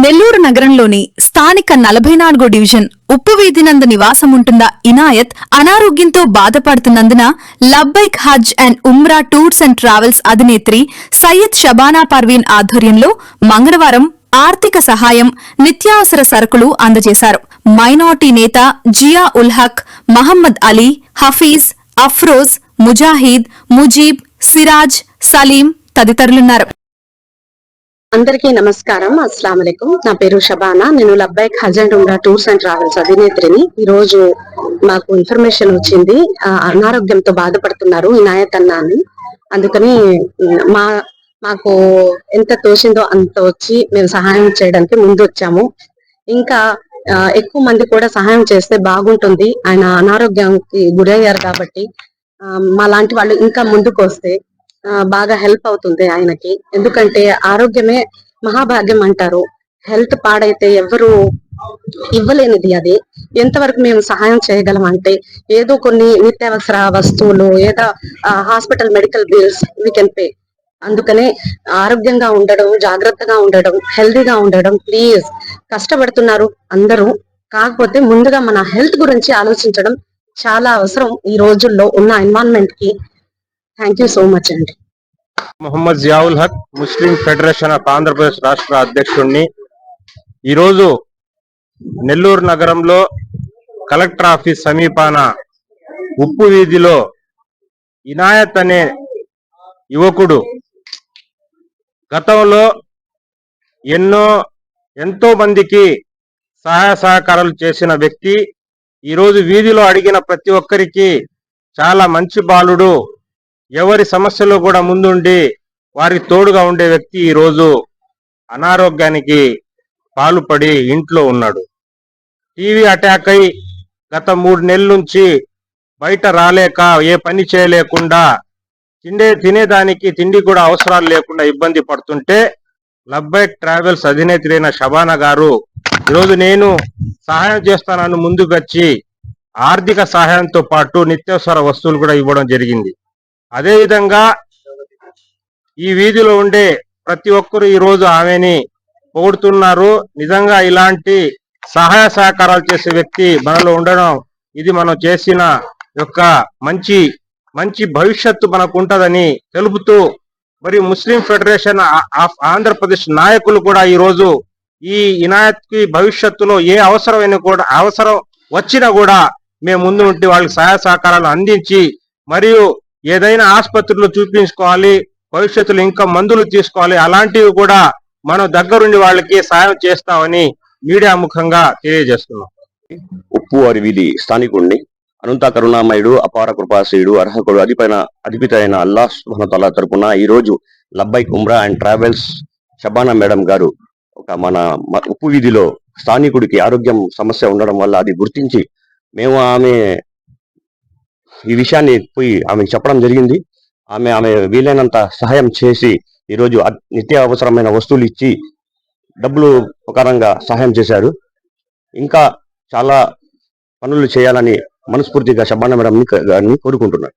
నెల్లూరు నగరంలోని స్థానిక 44 డివిజన్ ఉప్పు వీధినందు నివాసముంటున్న ఇనాయత్ అనారోగ్యంతో బాధపడుతున్నందున Labbaik Hajj and Umrah tours and travels అధినేత్రి సయ్యద్ షబానా పర్వీన్ ఆధ్వర్యంలో మంగళవారం ఆర్థిక సహాయం, నిత్యావసర సరుకులు అందజేశారు. మైనార్టీ నేత జియా ఉల్ హక్, మహమ్మద్ అలీ, హఫీజ్, అఫ్రోజ్, ముజాహిద్, ముజీబ్, సిరాజ్, సలీం తదితరులున్నారు. అందరికీ నమస్కారం. అస్సలాం అలైకుం. నా పేరు షబానా. నేను Labbaik Hajj and Umrah tours and travels అధినేత్రిని. ఈ రోజు మాకు ఇన్ఫర్మేషన్ వచ్చింది, అనారోగ్యంతో బాధపడుతున్నారు ఇనాయత్ అన్న అని. అందుకని మాకు ఎంత తోచిందో అంత వచ్చి మేము సహాయం చేయడానికి ముందు వచ్చాము. ఇంకా ఎక్కువ మంది కూడా సహాయం చేస్తే బాగుంటుంది. ఆయన అనారోగ్యానికి గురయ్యారు కాబట్టి మా లాంటి వాళ్ళు ఇంకా ముందుకు వస్తే బాగా హెల్ప్ అవుతుంది ఆయనకి. ఎందుకంటే ఆరోగ్యమే మహాభాగ్యం అంటారు. హెల్త్ పాడైతే ఎవరు ఇవ్వలేనిది. అది ఎంతవరకు మేము సహాయం చేయగలం అంటే ఏదో కొన్ని నిత్యావసర వస్తువులు, ఏదో hospital medical bills we can pay. అందుకనే ఆరోగ్యంగా ఉండడం, జాగ్రత్తగా ఉండడం, హెల్దీగా ఉండడం. ప్లీజ్, కష్టపడుతున్నారు అందరూ, కాకపోతే ముందుగా మన హెల్త్ గురించి ఆలోచించడం చాలా అవసరం ఈ రోజుల్లో ఉన్న ఎన్వైరన్మెంట్ కి. థ్యాంక్ యూ సో మచ్ అండి. మొహమ్మద్ జియావుల్ హక్, ముస్లిం ఫెడరేషన్ ఆఫ్ ఆంధ్రప్రదేశ్ రాష్ట్ర అధ్యక్షుడిని. ఈరోజు నెల్లూరు నగరంలో కలెక్టర్ ఆఫీస్ సమీపాన ఉప్పు వీధిలో ఇనాయత్ అనే యువకుడు గతంలో ఎంతో మందికి సహాయ సహకారాలు చేసిన వ్యక్తి. ఈరోజు వీధిలో అడిగిన ప్రతి ఒక్కరికి చాలా మంచి బాలుడు, ఎవరి సమస్యలో కూడా ముందుండి వారికి తోడుగా ఉండే వ్యక్తి ఈరోజు అనారోగ్యానికి పాలుపడి ఇంట్లో ఉన్నాడు. టీవీ అటాక్ అయి గత 3 నెలల నుంచి బయట రాలేక, ఏ పని చేయలేకుండా, తినేదానికి తిండి కూడా అవసరాలు లేకుండా ఇబ్బంది పడుతుంటే లబ్బైక్ ట్రావెల్స్ అధినేత్రి అయిన షబానా గారు ఈరోజు నేను సహాయం చేస్తానని ముందుకు వచ్చి ఆర్థిక సహాయంతో పాటు నిత్యావసర వస్తువులు కూడా ఇవ్వడం జరిగింది. అదేవిధంగా ఈ వీధిలో ఉండే ప్రతి ఒక్కరు ఈరోజు ఆమెని పొగుడుతున్నారు. నిజంగా ఇలాంటి సహాయ సహకారాలు చేసే వ్యక్తి మనలో ఉండడం, ఇది మనం చేసిన యొక్క మంచి భవిష్యత్తు మనకు ఉంటుందని తెలుపుతూ, మరి ముస్లిం ఫెడరేషన్ ఆఫ్ ఆంధ్రప్రదేశ్ నాయకులు కూడా ఈరోజు ఈ ఇనాయత్ కి భవిష్యత్తులో ఏ అవసరం వచ్చినా కూడా మేము ముందు ఉండి వాళ్ళకి సహాయ సహకారాలు అందించి, మరియు ఏదైనా ఆసుపత్రిలో చూపించుకోవాలి, భవిష్యత్తులో ఇంకా మందులు తీసుకోవాలి, అలాంటివి కూడా మనం దగ్గరుండి వాళ్ళకి సాయం చేస్తామని మీడియా ముఖంగా తెలియజేస్తున్నాం. ఉప్పువారి వీధి స్థానికుడిని, అనంత కరుణామయుడు, అపార కృపాశయుడు, అర్హకుడు, అధిపతి అయిన అల్లాహ్ సుబ్హానహు వ తఆలా తరపున ఈ రోజు లబ్బైక్ ఉమ్రా అండ్ ట్రావెల్స్ షబానా మేడం గారు మన ఉప్పు వీధిలో స్థానికుడికి ఆరోగ్యం సమస్య ఉండడం వల్ల అది గుర్తించి మేము ఈ విషయాన్ని పోయి ఆమెకు చెప్పడం జరిగింది. ఆమె వీలైనంత సహాయం చేసి ఈరోజు నిత్య అవసరమైన వస్తువులు ఇచ్చి డబ్బులు ప్రకారంగా సహాయం చేశారు. ఇంకా చాలా పనులు చేయాలని మనస్ఫూర్తిగా షబానా మేడం గారిని కోరుకుంటున్నాను.